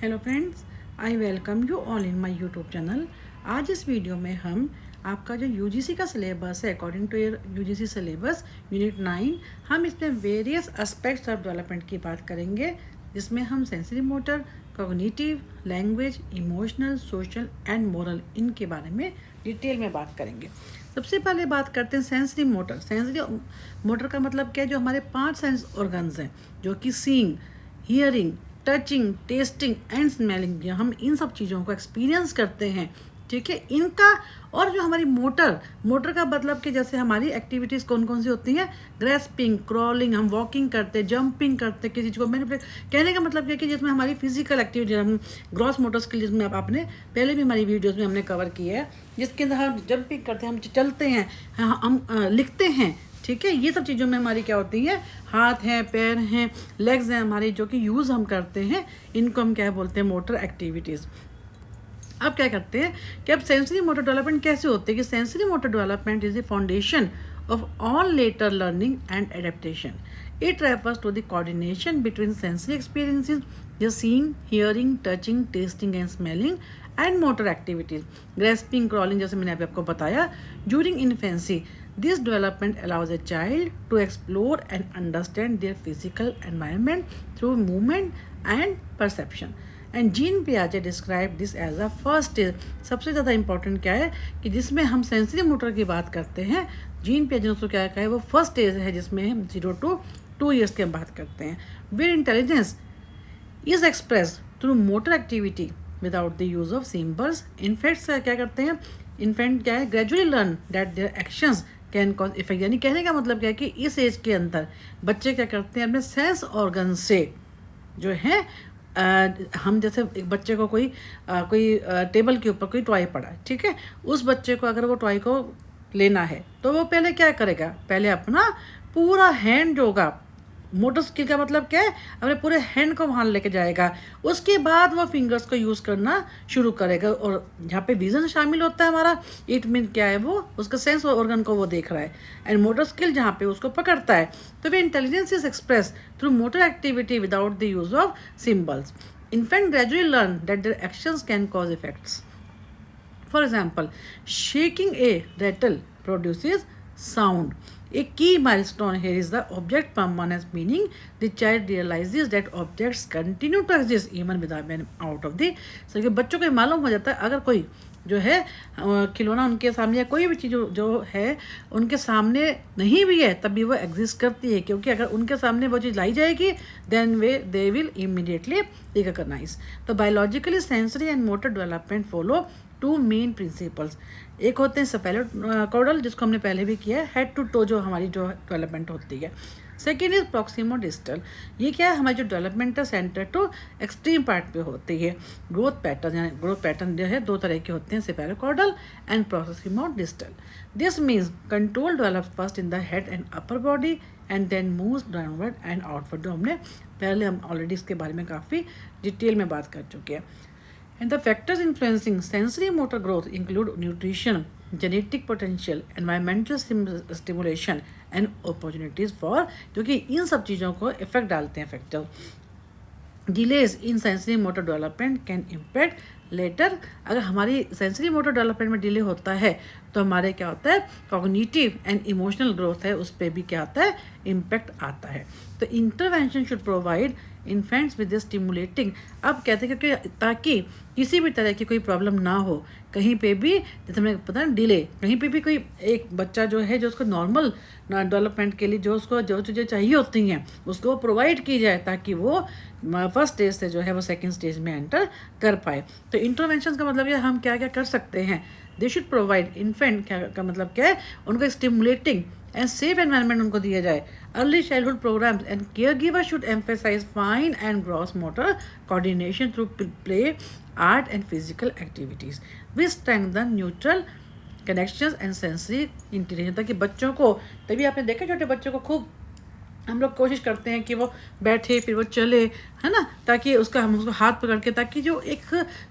Hello friends, I welcome you all in my YouTube channel. आज इस video में हम आपका जो यूजीसी का सिलेबस है, according to your UGC syllabus unit 9, हम इसमें वेरियस एस्पेक्ट्स ऑफ डेवलपमेंट की बात करेंगे, जिसमें हम sensory motor, cognitive, language, emotional, social and moral, इनके बारे में डिटेल में बात करेंगे। सबसे पहले बात करते हैं सेंसरी मोटर। सेंसरी मोटर का मतलब क्या है? जो हमारे 5 सेंस ऑर्गन्स हैं, जो कि seeing, hearing, touching, testing and smelling, हम इन सब चीज़ों को एक्सपीरियंस करते हैं, ठीक है, इनका। और जो हमारी मोटर का मतलब कि जैसे हमारी एक्टिविटीज़ कौन कौन सी होती हैं? ग्रेस्पिंग, क्रॉलिंग, हम वॉकिंग करते, जंपिंग करते, किसी चीज़ को मैनिपुलेट। कहने का मतलब क्या कि जिसमें हमारी फिजिकल एक्टिविटी, हम ग्रॉस मोटर स्किल, जिसमें आपने पहले भी हमारी वीडियोज़ में हमने कवर किया है, जिसके अंदर हम जंपिंग करते हैं, हम चलते हैं, हम लिखते हैं, ठीक है। ये सब चीज़ों में हमारी क्या होती है? हाथ हैं, पैर हैं, लेग्स हैं हमारी, जो कि यूज़ हम करते हैं, इनको हम क्या बोलते हैं? Motor activities. अब क्या करते हैं कि अब सेंसरी मोटर डेवलपमेंट कैसे होती है? कि sensory motor development is the foundation of all later learning and adaptation. It refers to the coordination between sensory experiences, the seeing, hearing, touching, tasting and smelling, and motor activities. Grasping, crawling, जैसे मैंने अभी आपको बताया. During infancy, this development allows a child to explore and understand their physical environment through movement and perception. And Jean पियाजे describe this as a first stage. सबसे ज़्यादा important क्या है कि जिसमें हम सेंसरी मोटर की बात करते हैं, जीन पियाजे ने उसको क्या कहा है? वो फर्स्ट स्टेज है जिसमें हम 0 to 2 ईयर्स की हम बात करते हैं. Where intelligence is express through motor activity without the use of symbols. In fact क्या करते हैं? इन्फेंट क्या है? Gradually learn that their actions can cause effect. यानी कहने का मतलब क्या है कि इस एज के अंदर बच्चे क्या करते हैं? अपने सेंस ऑर्गन से जो है, हम जैसे एक बच्चे को कोई टेबल के ऊपर कोई टॉय पड़ा है, ठीक है, उस बच्चे को अगर वो टॉय को लेना है तो वो पहले क्या करेगा? पहले अपना पूरा हैंड जो होगा, मोटर स्किल का मतलब क्या है? अपने पूरे हैंड को वहाँ लेके जाएगा, उसके बाद वो फिंगर्स को यूज़ करना शुरू करेगा. और जहाँ पे विजन शामिल होता है हमारा, इट मीन क्या है? वो उसका सेंस ऑर्गन को वो देख रहा है. एंड मोटर स्किल जहाँ पे उसको पकड़ता है. तो वे intelligence is express through motor activity without the use of symbols. Infant gradually learn that their actions can cause effects. For example, shaking a rattle produces sound. A key milestone here is the object permanence, meaning the child realizes that objects continue to exist even without being out of the. So कि बच्चों को ये मालूम हो जाता है, अगर कोई जो है खिलौना उनके सामने या कोई भी चीज़ जो है उनके सामने नहीं भी है, तब भी वो एग्जिस्ट करती है, क्योंकि अगर उनके सामने वो चीज़ लाई जाएगी then they will immediately recognise. तो biologically sensory and motor development follow 2 main principles. एक होते हैं सेफेलोकॉर्डल, जिसको हमने पहले भी किया है, हेड टू टो जो हमारी जो डेवलपमेंट होती है. Second is proximodistal. ये क्या है? हमारी जो developmental center to extreme part पे होती है. ग्रोथ पैटर्न जो है 2 तरह के होते हैं, cephalocaudal and proximodistal. This means control develops first in the head and upper body and then moves downward and outward. जो हम ऑलरेडी इसके बारे में काफ़ी डिटेल में बात कर चुके हैं. And the factors influencing sensory motor growth include nutrition, genetic potential, environmental stimulation and opportunities for, क्योंकि इन सब चीज़ों को इफेक्ट डालते हैं factor. Delays in sensory motor development can impact later. अगर हमारी सेंसरी मोटर डेवलपमेंट में डिले होता है तो हमारे क्या होता है? कॉग्निटिव एंड इमोशनल ग्रोथ है, उस पर भी क्या आता है? इम्पैक्ट आता है. तो intervention should provide infants with stimulating. अब कहते हैं क्योंकि ताकि किसी भी तरह की कोई प्रॉब्लम ना हो कहीं पे भी, जैसे हमें पता है डिले, कहीं पे भी कोई एक बच्चा जो है, जो उसको नॉर्मल डेवलपमेंट के लिए जो उसको जो चीज़ें चाहिए होती हैं उसको प्रोवाइड की जाए, ताकि वो फर्स्ट स्टेज से जो है वो सेकेंड स्टेज में एंटर कर पाए. तो इंटरवेंशन का मतलब ये हम क्या क्या कर सकते हैं? दे शुड प्रोवाइड इन्फेंट का मतलब क्या है? उनको स्टिमुलेटिंग एंड सेफ एनवायरनमेंट उनको दिया जाए. Early childhood programs and caregiver should emphasise fine and gross motor coordination through play, art and physical activities. We strengthen neutral connections and sensory intelligence. ताकि बच्चों को, तभी आपने देखा छोटे बच्चों को खूब हम लोग कोशिश करते हैं कि वो बैठे फिर वो चले, है ना, ताकि हम उसको हाथ पकड़ के, ताकि जो एक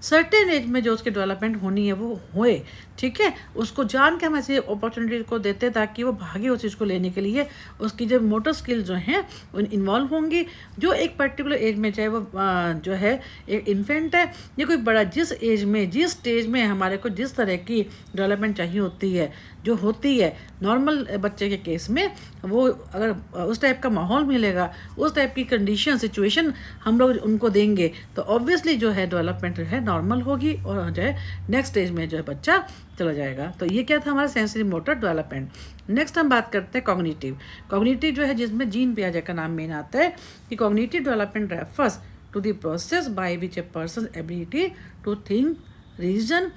सर्टेन एज में जो उसकी डेवलपमेंट होनी है वो होए, ठीक है। उसको जान के हम ऐसी अपॉर्चुनिटी को देते हैं ताकि वो भागे उस चीज़ को लेने के लिए। उसकी जो मोटर स्किल जो हैं वो इन्वॉल्व होंगी, जो एक पर्टिकुलर एज में, चाहे वो जो है एक इन्फेंट है या कोई बड़ा, जिस एज में, जिस स्टेज में हमारे को जिस तरह की डेवलपमेंट चाहिए होती है, जो होती है नॉर्मल बच्चे के केस में, वो अगर उस टाइप का माहौल मिलेगा, उस टाइप की कंडीशन सिचुएशन हम लोग उनको देंगे, तो ऑब्वियसली जो है डेवलपमेंट जो है नॉर्मल होगी और जो है नेक्स्ट स्टेज में जो है बच्चा चला जाएगा। तो ये क्या था हमारा सेंसरी मोटर डेवलपमेंट। नेक्स्ट हम बात करते हैं कॉग्निटिव। कॉग्निटिव जो है जिसमें जीन पियाजे का नाम मेन आता है कि cognitive development refers to the process by which a person ability to think, reason,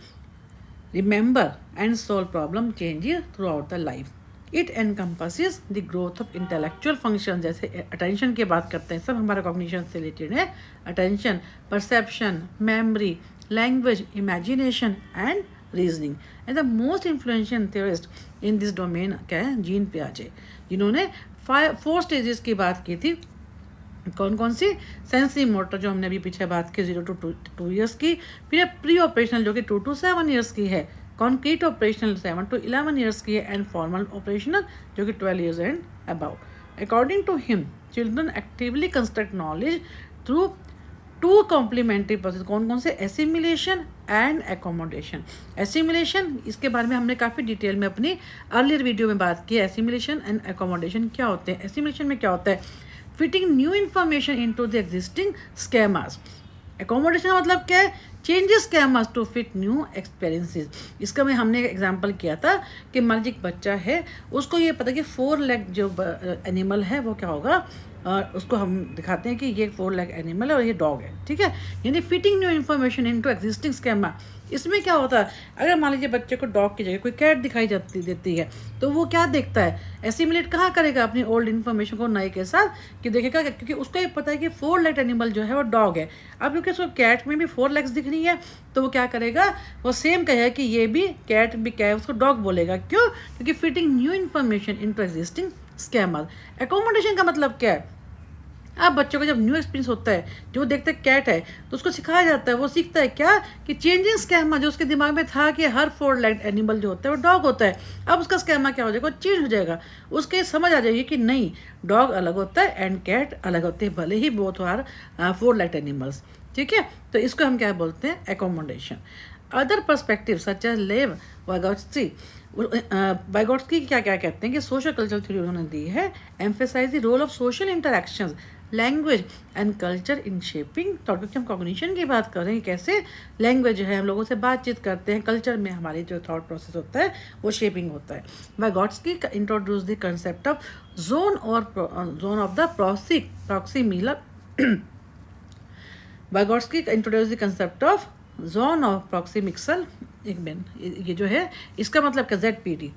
remember and solve problem changes throughout the life. It encompasses the growth of intellectual functions, जैसे attention की बात करते हैं, सब हमारा cognition से related है। attention, perception, memory, language, imagination and reasoning. And the most influential theorist in this domain क्या है? जीन पियाजे, जिन्होंने 4 stages की बात की थी। कौन कौन सी? सेंसरी मोटर जो हमने अभी पीछे बात की 0 to 2 ईयर्स की, फिर प्री ऑपरेशनल जो कि 2 to 7 ईयर्स की है, कॉन्क्रीट ऑपरेशनल 7 to 11 ईयर्स की है, एंड फॉर्मल ऑपरेशनल जो कि 12 years and above. According to him children actively construct knowledge through 2 complementary process. कौन कौन से? Assimilation and accommodation. एसिमिलेशन, इसके बारे में हमने काफ़ी डिटेल में अपनी अर्लियर वीडियो में बात की है। एसिमिलेशन एंड एकोमोडेशन क्या होते हैं? एसिमिलेशन में क्या होता है? Fitting new information into the existing schemas. Accommodation का मतलब क्या है? Changes schemas to fit new experiences. इसका मैं हमने एक एग्जांपल किया था कि मान लीजिए एक बच्चा है, उसको ये पता कि 4 लेग जो एनिमल है वो क्या होगा, उसको हम दिखाते हैं कि ये 4 लेग एनिमल है और ये डॉग है, ठीक है। यानी fitting new information into existing schema. इसमें क्या होता है, अगर मान लीजिए बच्चे को डॉग की जगह कोई कैट दिखाई देती है, तो वो क्या देखता है? एसिमुलेट कहाँ करेगा अपनी ओल्ड इन्फॉर्मेशन को नए के साथ, कि देखेगा, क्योंकि उसको ये पता है कि 4 लेग एनिमल जो है वो डॉग है। अब क्योंकि उसको कैट में भी 4 लेग्स दिख रही है, तो वो क्या करेगा? वो सेम कहेगा कि ये भी कैट भी क्या है, उसको डॉग बोलेगा। क्यों? क्योंकि fitting new information into existing schema. Accommodation का मतलब क्या है? अब बच्चों को जब न्यू एक्सपीरियंस होता है, जो देखते हैं कैट है, तो उसको सिखाया जाता है, वो सीखता है क्या कि चेंजिंग स्कैमा, जो उसके दिमाग में था कि हर 4 लेग्ड एनिमल जो होता है वो डॉग होता है, अब उसका स्कैमा क्या हो जाएगा? चेंज हो जाएगा। उसके समझ आ जाएगी कि नहीं, डॉग अलग होता है एंड कैट अलग होते हैं, भले ही बोथ आर 4 लेग्ड एनिमल्स, ठीक है। तो इसको हम क्या बोलते हैं? Accommodation. Other perspective such as Lev Vygotsky, Vygotsky क्या क्या कहते हैं कि सोशल कल्चरल थ्योरी उन्होंने दी है, emphasise the role of social interactions, language and culture in shaping thought. क्योंकि हम कॉग्निशन की बात कर रहे हैं, कैसे लैंग्वेज है, हम लोगों से बातचीत करते हैं, कल्चर में हमारी जो थॉट प्रोसेस होता है वो शेपिंग होता है। Vygotsky introduce the concept of zone of the proximal. Vygotsky introduce the concept of zone of proximal. एक मिनट, ये जो है इसका मतलब क्या? ZPD।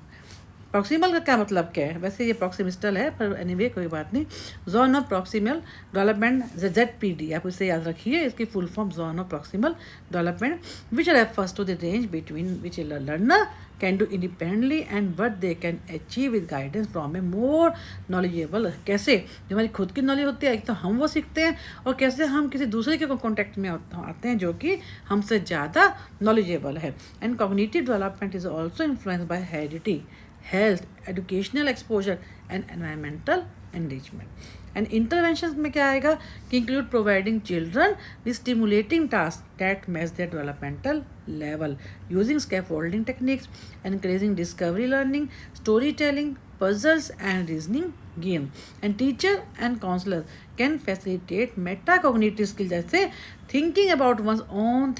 प्रॉक्सिमल का क्या मतलब क्या है? वैसे ये प्रॉक्सिमिस्टल है, पर एनीवे कोई बात नहीं। Zone of proximal development ZPD, आप इसे याद रखिए, इसकी full form zone of proximal development, which refers to the range between which a learner can do independently and what they can achieve with guidance from a more knowledgeable. कैसे जो हमारी खुद की नॉलेज होती है, एक तो हम वो सीखते हैं, और कैसे हम किसी दूसरे के कॉन्टेक्ट में आते हैं जो कि हमसे ज़्यादा नॉलेजेबल है। And cognitive development is also influence by heredity, health, educational exposure and environmental enrichment. And interventions में क्या आएगा कि include providing children with stimulating tasks that match their developmental level, using scaffolding techniques, encouraging discovery learning, storytelling, puzzles and reasoning game. And teacher and counselor can facilitate metacognitive skills, जैसे thinking about one's own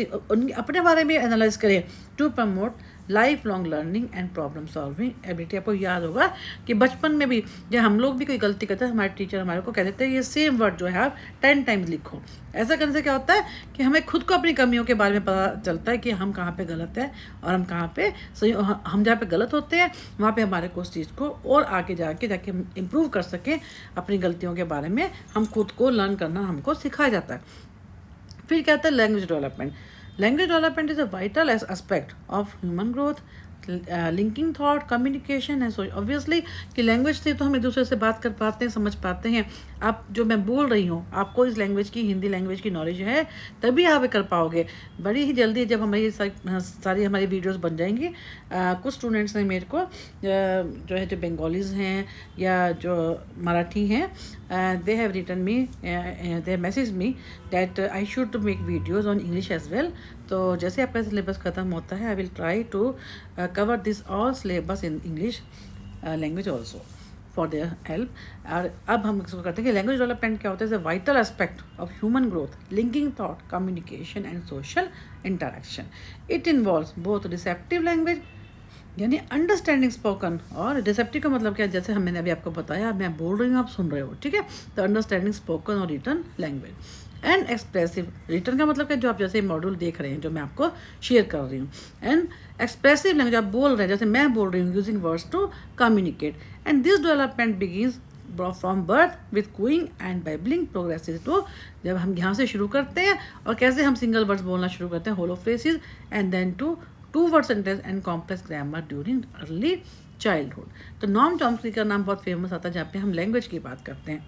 अपने बारे में analyse करें, to promote life long learning and problem solving ability. आपको याद होगा कि बचपन में भी जब हम लोग भी कोई गलती करते हैं, हमारे टीचर हमारे को कह देते हैं ये सेम वर्ड जो है आप 10 टाइम्स लिखो। ऐसा करने से क्या होता है कि हमें खुद को अपनी कमियों के बारे में पता चलता है कि हम कहाँ पे गलत हैं और हम कहाँ पे सही। हम जहाँ पे गलत होते हैं वहाँ पे हमारे को उस चीज़ को और आगे जाके हम इम्प्रूव कर सकें अपनी गलतियों के बारे में, हम खुद को लर्न करना हमको सिखाया जाता है। फिर कहते हैं language development. Language development is a vital aspect of human growth. Linking thought, communication है। सो ऑब्वियसली कि लैंग्वेज से तो हम एक दूसरे से बात कर पाते हैं, समझ पाते हैं। आप जो मैं बोल रही हूँ, आपको इस लैंग्वेज की, हिंदी लैंग्वेज की नॉलेज है, तभी आप ये कर पाओगे। बड़ी ही जल्दी जब हमारी सारी हमारी वीडियोस बन जाएंगी, कुछ स्टूडेंट्स ने मेरे को जो है, जो बंगालीज हैं या जो मराठी हैं, they have written me, they message me that I should make videos on English as well. तो जैसे आपका सिलेबस ख़त्म होता है, I will try to cover this all syllabus in English language also for their help. और अब हम इसको करते हैं कि लैंग्वेज डेवलपमेंट क्या होता है, vital aspect of human growth, linking thought, communication and social interaction. It involves both receptive language यानी अंडरस्टैंडिंग स्पोकन, और रिसेप्टिव का मतलब क्या, जैसे मैंने अभी आपको बताया, मैं बोल रही हूँ, आप सुन रहे हो, ठीक है। तो अंडरस्टैंडिंग स्पोकन और written language, and expressive, return का मतलब क्या, जो आप जैसे मॉड्यूल देख रहे हैं, जो मैं आपको शेयर कर रही हूँ। एंड एक्सप्रेसिव लैंग्वेज, आप बोल रहे हैं, जैसे मैं बोल रही हूँ, using words to communicate. And this development begins from birth with cooing and babbling progressive. तो जब हम यहाँ से शुरू करते हैं, और कैसे हम सिंगल वर्ड्स बोलना शुरू करते हैं, holophrases, and then to two word sentence and complex grammar during early childhood. तो नॉम चॉम्स्की का नाम बहुत फेमस आता है, जहाँ पे हम लैंग्वेज की बात करते हैं।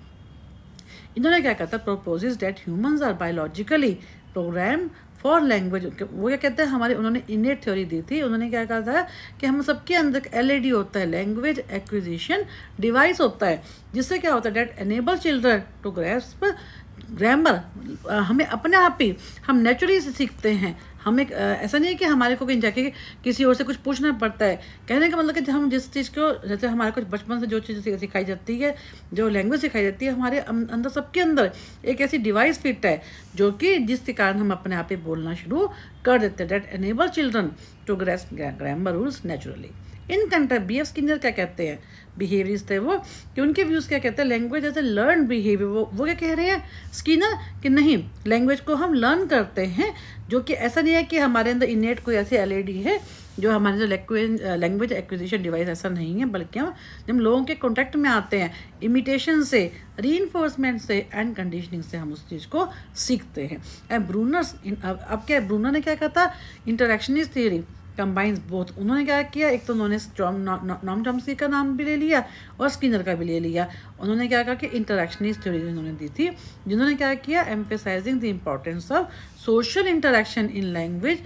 इन्होंने क्या कहता है, proposes that humans are biologically program for language. वो क्या कहते हैं, हमारे, उन्होंने इनेट थ्योरी दी थी। उन्होंने क्या कहा था कि हम सबके अंदर LAD होता है, लैंग्वेज एक्विजिशन डिवाइस होता है, जिससे क्या होता है, that enable children to grasp grammar. हमें अपने आप ही हम नेचुरली सीखते हैं। हमें ऐसा नहीं है कि हमारे को कहीं जाके किसी और से कुछ पूछना पड़ता है। कहने का मतलब कि हम जिस चीज़ को, जैसे हमारे को बचपन से जो चीज़ सिखाई जाती है, जो लैंग्वेज सिखाई जाती है, हमारे अंदर, सबके अंदर एक ऐसी डिवाइस फिट है जो कि जिसके कारण हम अपने आप ही बोलना शुरू कर देते हैं। That enable children to grasp grammar rules naturally. In contra BF Skinner क्या कहते हैं, बिहेवियर्स थे वो, कि उनके व्यूज़ क्या कहते हैं, language as a learn behaviour. वो क्या कह रहे हैं स्किनर, कि नहीं, लैंग्वेज को हम लर्न करते हैं, जो कि ऐसा नहीं है कि हमारे अंदर इनेट कोई ऐसी LAD है जो हमारे जो लैंग्वेज एक्विजिशन डिवाइस, ऐसा नहीं है। बल्कि हम जब लोगों के कॉन्टैक्ट में आते हैं, इमिटेशन से, रीइंफोर्समेंट से एंड कंडीशनिंग से हम उस चीज़ को सीखते हैं। एंड ब्रूनर्स, अब क्या, ब्रूनर ने क्या कहा था, इंटरेक्शनिस्ट थियरी कंबाइंस बोथ। उन्होंने क्या किया, एक तो उन्होंने नॉम चॉम्स्की का नाम भी ले लिया और स्किनर का भी ले लिया। उन्होंने क्या कहा कि इंटरेक्शनिस्ट थ्योरी उन्होंने दी थी, जिन्होंने क्या किया, emphasizing the importance of social interaction in language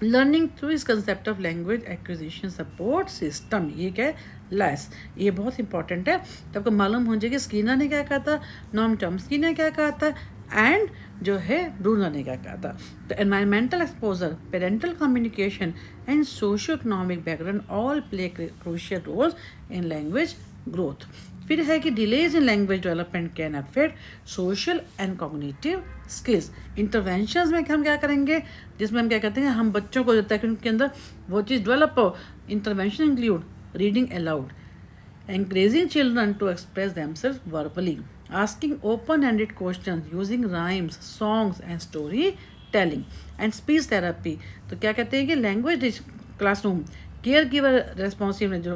learning through इस concept of language acquisition support system. ये क्या है, LAS, ये बहुत इंपॉर्टेंट है। तो आपको मालूम हो जाएगा स्किनर ने क्या कहा था, नॉम चॉम्स्की ने क्या कहा था, एंड जो है ब्रूनर ने क्या कहा था। तो environmental exposure, parental communication and socio economic background all play crucial roles in language growth. फिर है कि delays in language development can affect social and cognitive skills. Interventions में हम क्या करेंगे, जिसमें हम क्या कहते हैं, हम बच्चों को जब तक उनके अंदर वो चीज़ डेवलप हो। Intervention include reading allowed, encouraging children to express themselves verbally, asking open-ended questions, using rhymes, songs and storytelling, and speech therapy। तो क्या कहते हैं कि language classroom, care giver responsive, जो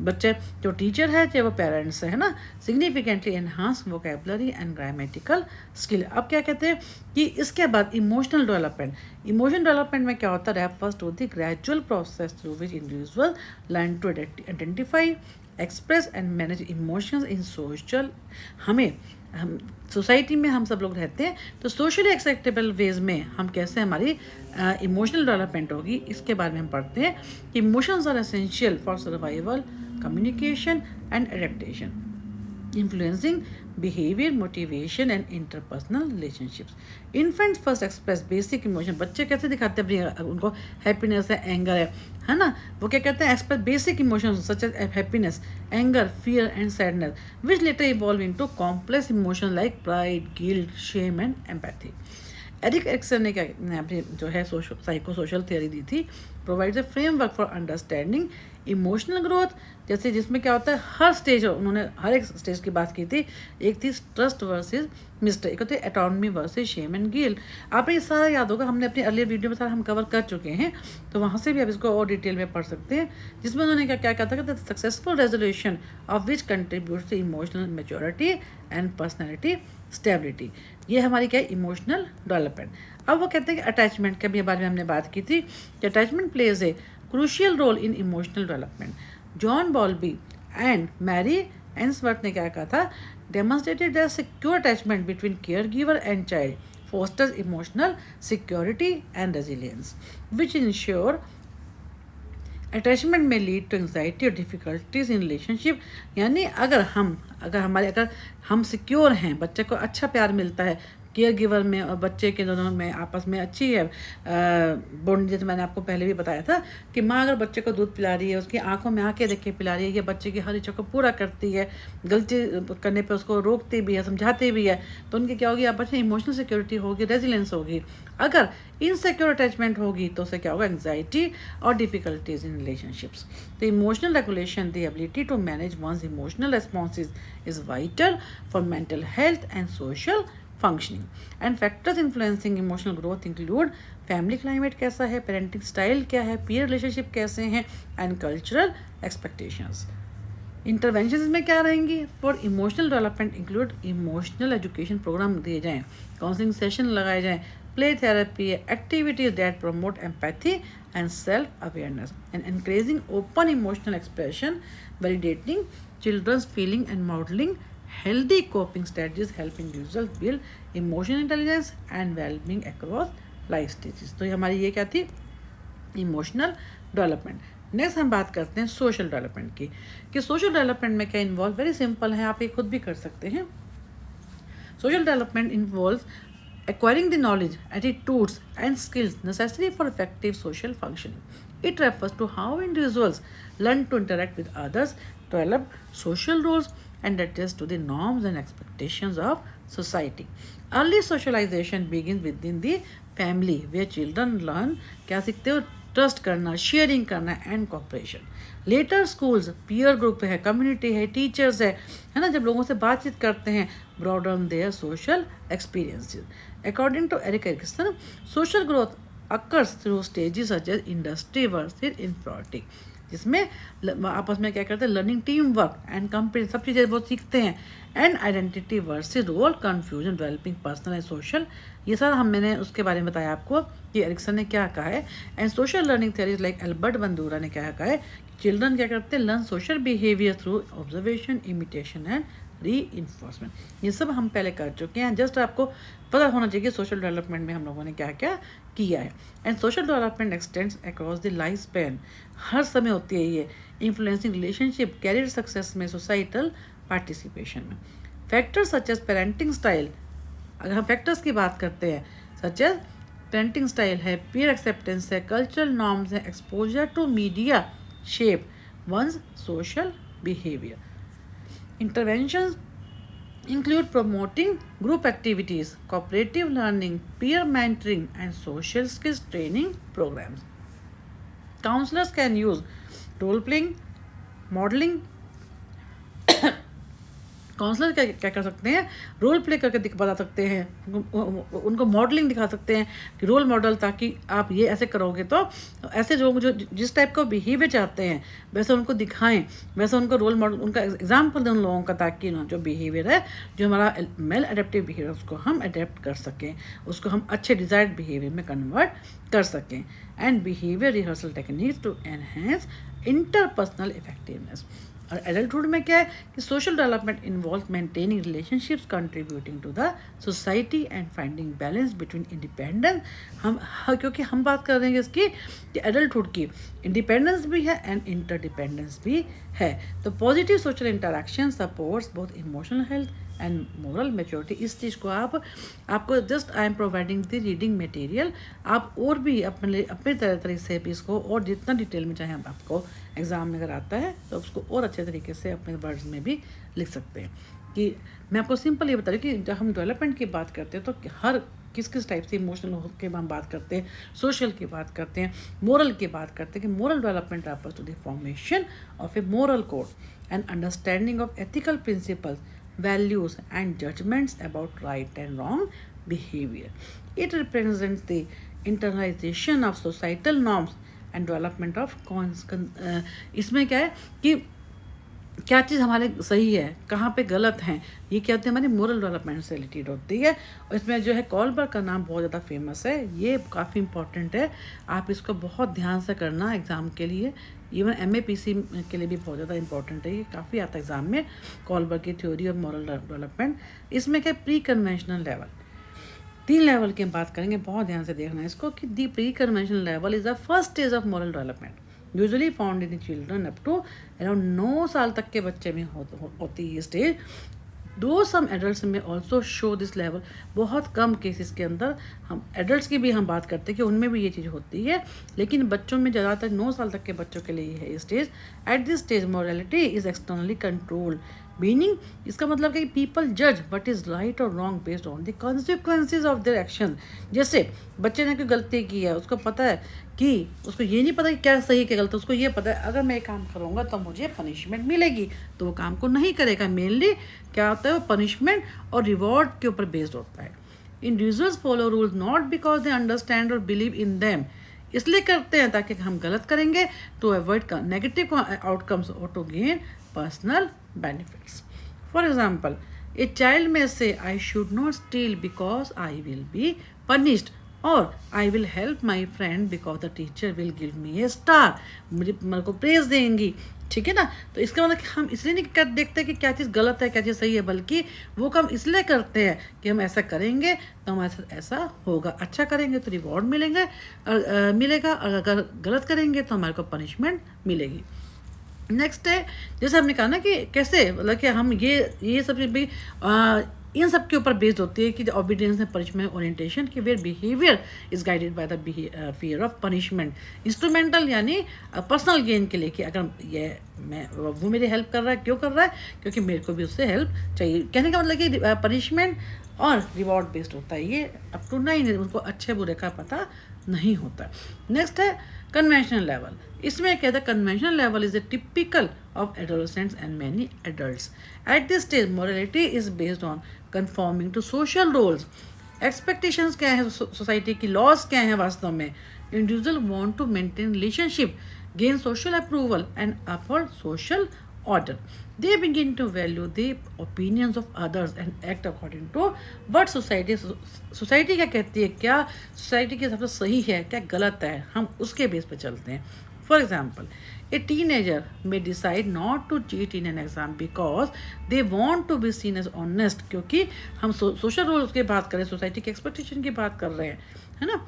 बच्चे, जो टीचर है, चाहे वो पेरेंट्स है ना, significantly enhance vocabulary and grammatical skill. अब क्या कहते हैं कि इसके बाद इमोशनल डेवलपमेंट। इमोशन डेवलपमेंट में क्या होता है, refers to the gradual process through which individual learn to identify, express and manage emotions in social. हम सोसाइटी में हम सब लोग रहते हैं, तो सोशली एक्सेप्टेबल वेज में हम कैसे हमारी इमोशनल डेवलपमेंट होगी, इसके बारे में हम पढ़ते हैं कि emotions are essential for survival, communication and adaptation, influencing behavior, motivation and interpersonal relationships. Infants first express basic emotion। बच्चे कैसे दिखाते हैं अपनी, उनको हैप्पीनेस है, एंगर है ना, वो क्या कहते हैं, express basic emotions such as happiness, anger, fear and sadness, which later evolve into complex emotion like pride, guilt, shame and empathy. Erik Erikson ने क्या अपनी जो है साइको सोशल थियरी दी थी, provides a framework for understanding emotional growth. जैसे जिसमें क्या होता है, हर स्टेज, उन्होंने हर एक स्टेज की बात की थी। एक थी ट्रस्ट वर्सेस मिस्टेक, एक होती है एटॉनमी वर्सेस शेम एंड गिल्ट। आपने ये सारा याद होगा, हमने अपनी अर्लियर वीडियो में सारा हम कवर कर चुके हैं, तो वहाँ से भी आप इसको और डिटेल में पढ़ सकते हैं, जिसमें उन्होंने क्या क्या कहा था कि successful resolution of which contributes to emotional maturity and personality stability. ये हमारी क्या है, इमोशनल डेवलपमेंट। अब वो कहते हैं कि अटैचमेंट के भी बारे में हमने बात की थी कि attachment plays a crucial role in emotional development. John Bowlby and Mary Ainsworth ने क्या कहा था, demonstrated that secure attachment between caregiver and child fosters emotional security and resilience, which ensure attachment में लीड टू एंग्जाइटी और difficulties in relationship. यानी अगर हम secure हैं, बच्चे को अच्छा प्यार मिलता है, केयर गिवर में और बच्चे के दोनों में आपस में अच्छी है बॉन्ड। जैसे मैंने आपको पहले भी बताया था कि माँ अगर बच्चे को दूध पिला रही है, उसकी आंखों में आंखें देख के पिला रही है, या बच्चे की हर इच्छा को पूरा करती है, गलती करने पे उसको रोकती भी है, समझाती भी है, तो उनकी क्या होगी, आपस में इमोशनल सिक्योरिटी होगी, रेजिलेंस होगी। अगर इनसिक्योर अटैचमेंट होगी तो उससे क्या होगा, एंग्जाइटी और डिफिकल्टीज इन रिलेशनशिप्स। तो emotional regulation, the ability to manage one's emotional responses is vital for mental health and social functioning. And factors influencing emotional growth include family climate कैसा है, parenting style क्या है, peer relationship कैसे हैं, and cultural expectations. Intervention में क्या रहेंगी, for emotional development include emotional education program दिए जाएँ, काउंसलिंग सेशन लगाए जाएँ, play therapy, activities that promote empathy and self awareness, and encouraging open emotional expression, validating children's feeling and modelling healthy coping strategies help individuals build emotional intelligence and well-being across life stages। तो हमारी ये क्या थी, emotional development. Next हम बात करते हैं social development की, कि सोशल डेवलपमेंट में क्या इन्वॉल्व, वेरी सिंपल है, आप ये खुद भी कर सकते हैं। Social development involve acquiring the knowledge, attitudes and skills necessary for effective social functioning. It refers to how individuals learn to interact with others, develop social roles and adjust to the norms and expectations of society. Early socialization begins within the family where children learn क्या सीखते हो, trust करना, sharing करना and cooperation. Later schools, peer group है, community है, teachers है ना, जब लोगों से बातचीत करते हैं, broaden their social experiences. According to Erik Erikson, social growth occurs through stages such as industry versus inferiority, जिसमें आपस में क्या करते हैं, learning, team work and compare, सब चीज़ें बहुत सीखते हैं, and identity versus role, confusion, developing personal and social. ये सारा मैंने उसके बारे में बताया आपको कि एरिक्सन ने क्या कहा है। And social learning theories like Albert Bandura ने क्या कहा है, चिल्ड्रन क्या करते हैं, learn social behaviour through observation, imitation and reinforcement. ये सब हम पहले कर चुके हैं, जस्ट आपको पता होना चाहिए कि सोशल डेवलपमेंट में हम लोगों ने क्या क्या किया है। And social development extends across the life span, हर समय होती है ये, इन्फ्लुएंसिंग रिलेशनशिप, कैरियर सक्सेस में, सोसाइटल पार्टिसिपेशन में। Factors such as parenting style, अगर हम फैक्टर्स की बात करते हैं, सच एज पेरेंटिंग स्टाइल है, पीयर एक्सेप्टेंस है, कल्चरल नॉर्म्स है, exposure to media shape one's social behaviour. Interventions include promoting group activities, cooperative learning, peer mentoring, and social skills training programs. Counselors can use role playing, modeling, counsellor क्या कर सकते हैं, role play करके बता सकते हैं, उनको मॉडलिंग दिखा सकते हैं कि रोल मॉडल, ताकि आप ये ऐसे करोगे तो ऐसे लोग जो जिस टाइप का बिहेवियर चाहते हैं वैसे उनको दिखाएं, वैसे उनको रोल मॉडल, उनका एग्जाम्पल दें उन लोगों का, ताकि ना जो बिहेवियर है, जो हमारा मेल अडेप्टिव बिहेवियर, उसको हम अडेप्ट कर सकें, उसको हम अच्छे डिजायर्ड बिहेवियर में कन्वर्ट कर सकें। And behaviour rehearsal techniques to enhance interpersonal effectiveness. और एडल्टहुड में क्या है कि social development involve maintaining relationships, contributing to the society and finding balance between independence. क्योंकि हम बात कर रहे हैं इसकी कि एडल्टहुड की इंडिपेंडेंस भी है एंड इंटरडिपेंडेंस भी है। तो positive social interaction supports both emotional health and moral maturity. इस चीज़ को आपको just I am providing the reading material, आप और भी अपने तरीके से भी इसको और जितना डिटेल में चाहे आपको एग्ज़ाम में अगर आता है तो उसको और अच्छे तरीके से अपने वर्ड्स में भी लिख सकते हैं। कि मैं आपको सिंपल ये बता रही हूँ कि जब हम डेवलपमेंट की बात करते हैं तो हर किस टाइप से इमोशनल के हम बात करते हैं, सोशल की बात करते हैं, मोरल की बात करते हैं कि moral development refers to the formation of a moral code and understanding of ethical principles, values and judgments about right and wrong behavior. It represents the internalization of societal norms and development of इसमें क्या है कि क्या चीज़ हमारे सही है, कहाँ पे गलत हैं, ये क्या होती है हमारी मोरल डेवलपमेंट से रिलेटेड होती है। और इसमें जो है कॉलबर्ग का नाम बहुत ज़्यादा फेमस है, ये काफ़ी इंपॉर्टेंट है, आप इसको बहुत ध्यान से करना एग्ज़ाम के लिए। इवन MAPC के लिए भी बहुत ज़्यादा इंपॉर्टेंट है, ये काफ़ी आता है एग्ज़ाम में, कॉलबर्ग की थ्योरी ऑफ मोरल डेवलपमेंट। इसमें क्या प्री कन्वेंशनल लेवल, 3 लेवल की हम बात करेंगे, बहुत ध्यान से देखना है इसको कि the pre conventional level is the first stage of moral development usually found in children up to around 9 साल तक के बच्चे में होती है ये स्टेज। दो सम एडल्ट्स में ऑल्सो शो दिस लेवल, बहुत कम केसेस के अंदर हम एडल्ट्स की भी हम बात करते हैं कि उनमें भी ये चीज़ होती है, लेकिन बच्चों में ज़्यादातर 9 साल तक के बच्चों के लिए है ये stage. Eight this stage morality is externally controlled, meaning इसका मतलब कि पीपल जज वट इज़ राइट और wrong based on the consequences of their action. जैसे बच्चे ने कोई गलती की है, उसको पता है कि उसको ये नहीं पता कि क्या सही क्या गलत है, उसको ये पता है अगर मैं ये काम करूँगा तो मुझे पनिशमेंट मिलेगी, तो वो काम को नहीं करेगा। मेनली क्या होता है, वो पनिशमेंट और रिवॉर्ड के ऊपर बेस्ड होता है। Individuals follow rules not because they understand और बिलीव इन देम, इसलिए करते हैं ताकि हम गलत करेंगे टू अवॉइड नेगेटिव आउटकम्स और to gain personal benefits. For example, a child may say, I should not steal because I will be punished, or I will help my friend because the teacher will give me a star. मुझे मेरे को praise देंगी, ठीक है ना। तो इसका मतलब कि हम इसलिए नहीं कर देखते कि क्या चीज़ गलत है क्या चीज़ सही है, बल्कि वो काम इसलिए करते हैं कि हम ऐसा करेंगे तो हमारे साथ ऐसा होगा, अच्छा करेंगे तो रिवॉर्ड मिलेगा, और अगर गलत करेंगे तो हमारे को पनिशमेंट मिलेगी। नेक्स्ट है, जैसे हमने कहा ना कि कैसे मतलब कि हम ये सब भी इन सब के ऊपर बेस्ड होती है कि ऑबिडियंस एंड पनिशमेंट ओरिएंटेशन की where behaviour is guided by the fear of punishment. Instrumental यानी पर्सनल गेन के लिए कि अगर वो मेरी हेल्प कर रहा है, क्यों कर रहा है, क्योंकि मेरे को भी उससे हेल्प चाहिए। कहने का मतलब कि पनिशमेंट और रिवॉर्ड बेस्ड होता है, ये अप टू 9 उनको अच्छे बुरे का पता नहीं होता। नेक्स्ट है कन्वेंशनल लेवल। इसमें क्या था, conventional level is a typical of adolescents and many adults. At this stage morality is based on conforming to social roles. Expectations क्या है सोसाइटी की, लॉज क्या है वास्तव में। Individual want to maintain relationship, gain social approval and uphold social order. They begin to value the opinions of others and act according to what society क्या कहती है, क्या सोसाइटी के हिसाब से सही है क्या गलत है, हम उसके बेस पे चलते हैं। For example, A teenager may decide not to cheat in an exam because they want to be seen as honest, क्योंकि हम सोशल रोल्स की बात कर रहे हैं, सोसाइटी के एक्सपेक्टेशन की बात कर रहे हैं, है ना।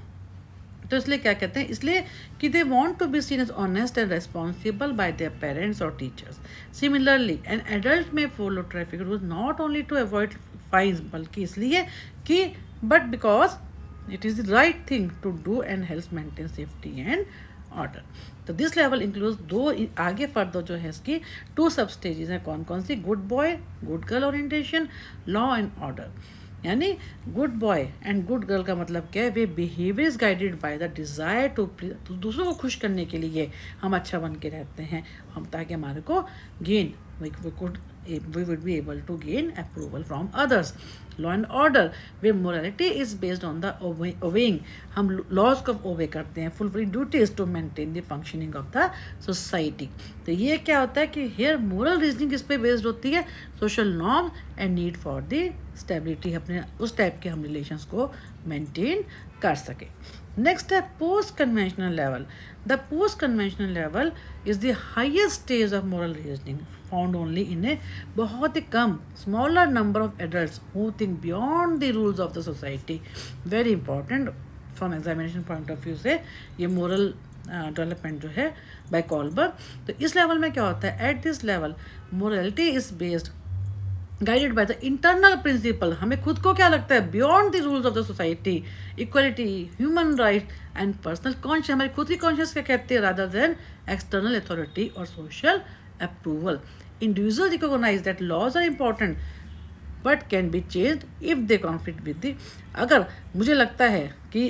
तो इसलिए क्या कहते हैं, इसलिए कि they want to be seen as honest and responsible by their parents और teachers. Similarly an adult may follow traffic rules not only to avoid fines, बल्कि इसलिए कि but because it is the right thing to do and help maintain safety and order. तो this level includes दो, आगे further जो है इसकी 2 सब स्टेजेस हैं, कौन कौन सी, good boy good girl orientation, law and order. यानी good boy and good girl का मतलब क्या है, वे behaviours guided by the desire to दूसरों को खुश करने के लिए हम अच्छा बन के रहते हैं, हम ताकि हमारे को gain we would be able to gain approval from others. Law and order where morality is based on the obeying, हम laws को obey करते हैं, fulfilling duties to maintain the functioning of the society। तो ये क्या होता है कि here moral reasoning किस पे based होती है, social norm and need for the stability, अपने उस टाइप के हम रिलेशंस को मेंटेन कर सके। नेक्स्ट है post conventional level. The post conventional level is the highest stage of moral reasoning found only in a बहुत ही कम smaller number of adults who think beyond the rules of the society. Very important from examination point of view से ये moral development जो है bye Kohlberg. तो इस level में क्या होता है, at this level morality is based guided by the internal principle, हमें खुद को क्या लगता है, beyond the rules of the society, equality, human right and personal conscious, हमारी खुद की कॉन्शियस क्या कहती है, रादर देन एक्सटर्नल अथॉरिटी और social approval. Individual recognise that laws are important but can be change if they conflict with the. अगर मुझे लगता है कि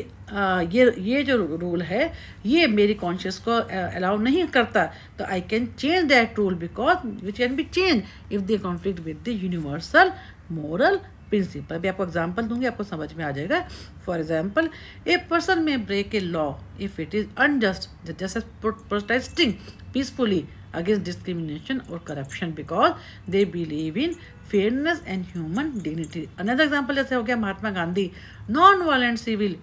ये जो रूल है ये मेरी कॉन्शियस को अलाउ नहीं करता, तो I can change that rule because which can be change if they conflict with the universal moral principle. अभी आपको एग्जाम्पल दूंगी, आपको समझ में आ जाएगा। For example, a person may break a law if it is unjust, just protesting peacefully against discrimination or corruption because they believe in fairness and human dignity. Another example जैसे हो गया Mahatma Gandhi, non-violent civil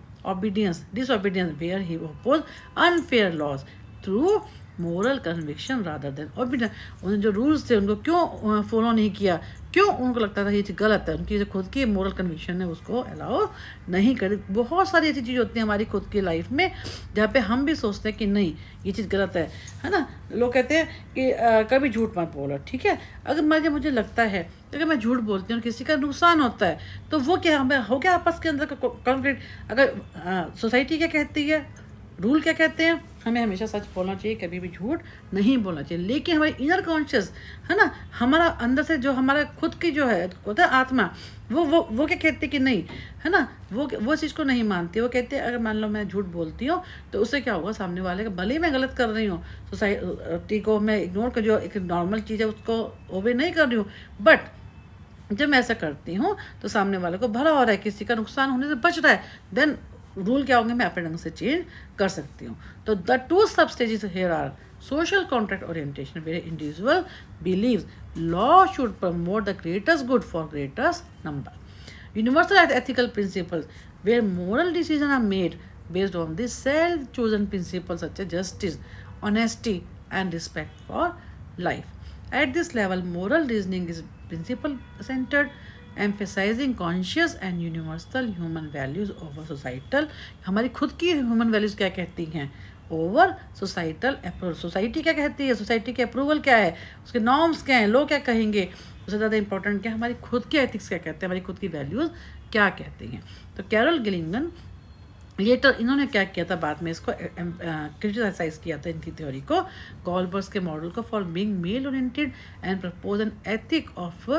disobedience where he opposed unfair laws through moral conviction rather than obvious. उन्होंने जो rules थे उनको क्यों follow नहीं किया, क्यों उनको लगता था ये चीज़ गलत है, उनकी जो खुद की मोरल कन्विक्शन है उसको अलाउ नहीं करी। बहुत सारी ऐसी चीज़ होती हैं हमारी खुद की लाइफ में जहाँ पे हम भी सोचते हैं कि नहीं ये चीज़ गलत है ना। लोग कहते हैं कि कभी झूठ मत बोलो, ठीक है। अगर मुझे लगता है कि अगर मैं झूठ बोलती हूँ और किसी का नुकसान होता है तो वो क्या हमें हो गया आपस के अंदर का कॉन्फ्लिक्ट। अगर सोसाइटी क्या कहती है, रूल क्या कहते हैं, हमें हमेशा सच बोलना चाहिए, कभी भी झूठ नहीं बोलना चाहिए। लेकिन हमारी इनर कॉन्शियस है ना, हमारा अंदर से जो हमारा खुद की जो है होता है आत्मा, वो क्या कहती है कि नहीं है ना, वो चीज़ को नहीं मानती। वो कहते हैं अगर मान लो मैं झूठ बोलती हूँ तो उससे क्या होगा, सामने वाले का भले ही मैं गलत कर रही हूँ, सोसाइटी को मैं इग्नोर कर, जो एक नॉर्मल चीज़ है उसको ओबे नहीं कर रही हूँ, बट जब मैं ऐसा करती हूँ तो सामने वाले को भला हो रहा है, किसी का नुकसान होने से बच रहा है, देन रूल क्या होंगे मैं अपने ढंग से चेंज कर सकती हूँ। तो the two sub stages here are social contract orientation where individual believes law should promote the greatest good for greatest number, universal ethical principles where moral decisions are made based on the self chosen principles such as justice, honesty and respect for life. At this level moral reasoning is principle centered, emphasizing conscious and universal human values over societal, हमारी खुद की human values क्या कहती हैं over societal approval. Society क्या कहती है, society के अप्रूवल क्या है, उसके नॉर्म्स क्या हैं, लोग क्या कहेंगे, उससे ज़्यादा इंपॉर्टेंट क्या है हमारी खुद की एथिक्स क्या कहते हैं, हमारी खुद की वैल्यूज़ क्या कहती हैं। तो कैरल गिलिंगन लेटर इन्होंने क्या किया था, बाद में इसको क्रिटिसाइज किया था इनकी थ्योरी को, गॉलबर्ग्स के मॉडल को for being male oriented and propose an ethic of,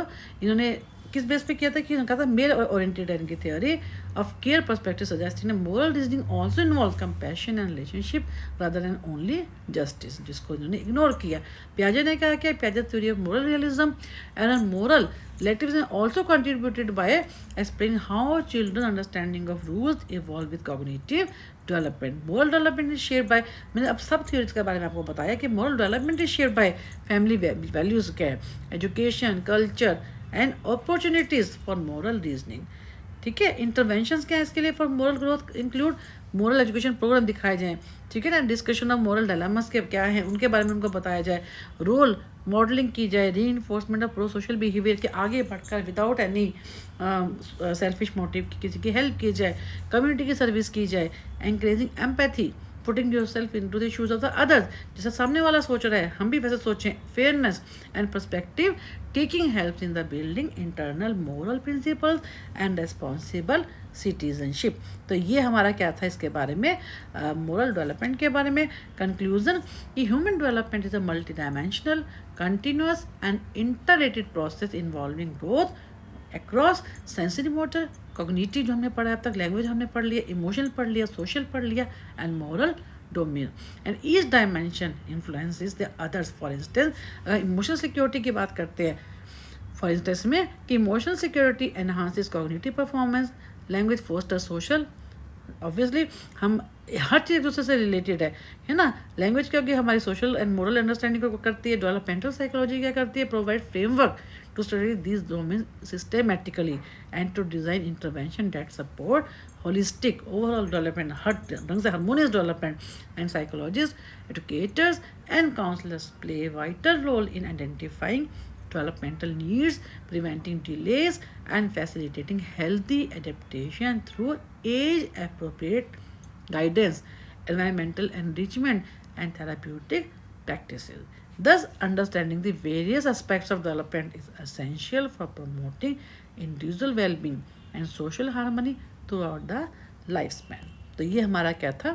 इन्होंने किस बेस पे किया था कि उन्होंने कहा था मेल ओरिएंटेड है इनकी theory of care perspective suggesting moral reasoning also involve compassion and relationship rather than only justice, जिसको इन्होंने इग्नोर किया। पियाजे ने कहा कि पियाजे theory of moral realism and moral relativism also contributed by explaining how children understanding of rules evolve with cognitive development. Moral development is shaped by, मैंने अब सब theories के बारे में आपको बताया कि moral development is shaped by family values क्या है, education, culture and opportunities for moral reasoning, ठीक है। इंटरवेंशंस क्या है इसके लिए for moral growth include moral education program दिखाए जाएँ, ठीक है ना, डिस्कशन ऑफ मोरल डायलेमास के क्या हैं उनके बारे में उनको बताया जाए, रोल मॉडलिंग की जाए, री enforcement of pro social behaviour के आगे बढ़कर विदाउट एनी सेल्फिश मोटिव की किसी की हेल्प की जाए, कम्युनिटी की सर्विस की जाए, encouraging empathy putting yourself into the shoes of the others, जैसा सामने वाला सोच रहा है हम भी वैसे सोचें, fairness and perspective taking help in the building internal moral principles and responsible citizenship. तो ये हमारा क्या था इसके बारे में, मोरल डेवलपमेंट के बारे में। कंक्लूजन कि human development is a multi dimensional continuous and interrelated process involving growth across sensory motor cognitive जो हमने पढ़ा अब तक, लैंग्वेज हमने पढ़ लिया, इमोशनल पढ़ लिया, सोशल पढ़ लिया and moral domain, and each dimension influences the others. For instance अगर इमोशनल सिक्योरिटी की बात करते हैं फॉर इंस्टेंस में कि emotional security enhances cognitive performance, language foster social, obviously हम हर चीज़ एक दूसरे से रिलेटेड है ना। लैंग्वेज क्या होगी हमारी सोशल एंड मोरल अंडरस्टैंडिंग को करती है, डेवलपमेंटल साइकोलॉजी क्या करती है, provide framework to study these domains systematically and to design intervention that support holistic overall development, harmonious development, and psychologists, educators and counselors play a vital role in identifying developmental needs, preventing delays and facilitating healthy adaptation through age appropriate guidance, environmental enrichment and therapeutic practices. Thus, understanding the various aspects of development is essential for promoting individual well-being and social harmony throughout the lifespan. तो ये हमारा क्या था,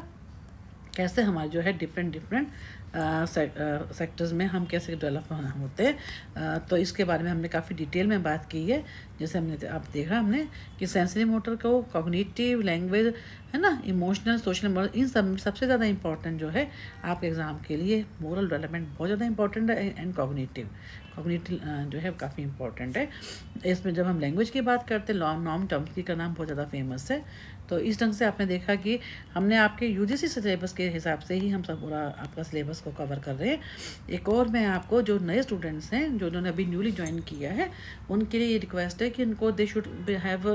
कैसे हमारे जो है different sectors में हम कैसे डेवलप होते हैं। तो इसके बारे में हमने काफ़ी डिटेल में बात की है। जैसे हमने आप देखा हमने कि सेंसरी मोटर को, कॉग्निटिव, लैंग्वेज है ना, इमोशनल, सोशल, मोरल, इन सब सबसे ज़्यादा इंपॉर्टेंट जो है आपके एग्ज़ाम के लिए मोरल डेवलपमेंट बहुत ज़्यादा इंपॉर्टेंट है एंड कॉग्निटिव जो है काफ़ी इंपॉर्टेंट है। इसमें जब हम लैंग्वेज की बात करते हैं, नॉर्म टॉम्स्की का नाम बहुत ज़्यादा फेमस है। तो इस ढंग से आपने देखा कि हमने आपके यूजीसी सिलेबस के हिसाब से ही हम सब पूरा आपका सिलेबस को कवर कर रहे हैं। एक और मैं आपको जो नए स्टूडेंट्स हैं जो उन्होंने अभी न्यूली ज्वाइन किया है उनके लिए ये रिक्वेस्ट है कि उनको they should have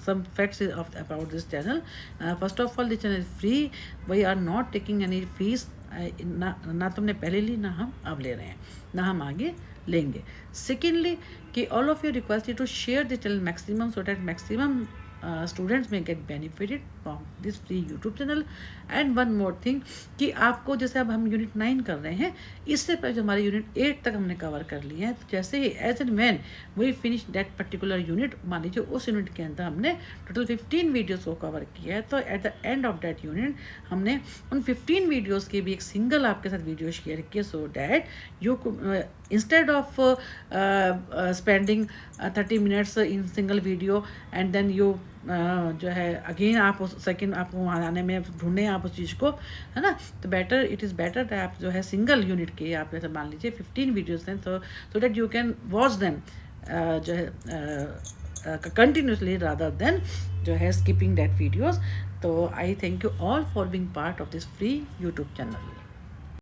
some facts about this channel. First of all this channel is free, we are not taking any fees, ना तुमने पहले ली ना हम अब ले रहे हैं ना हम आगे लेंगे। सेकेंडली कि all of you request to share the channel maximum so that maximum students may get benefited from this free YouTube channel. And one more thing कि आपको जैसे अब हम यूनिट 9 कर रहे हैं, इससे पहले जो हमारे यूनिट 8 तक हमने कवर कर लिए हैं, तो जैसे ही as and when we finish that particular unit, मान लीजिए उस यूनिट के अंदर हमने टोटल 15 वीडियोज़ को कवर किया है, तो at the end of that unit हमने उन 15 वीडियोज़ की भी एक सिंगल आपके साथ वीडियो शेयर किया, so that you instead of spending 30 minutes in single video and then you जो है अगेन आप उस सेकेंड आपको वहाँ आने में ढूंढें आप उस चीज़ को, है ना। तो बेटर इट इज़ बेटर आप जो है सिंगल यूनिट के आप जैसे मान लीजिए 15 वीडियोज़ हैं, तो so that you can watch them जो है कंटिन्यूसली रादर देन जो है स्किपिंग दैट वीडियोज़। तो I thank you all for being part of this free YouTube channel.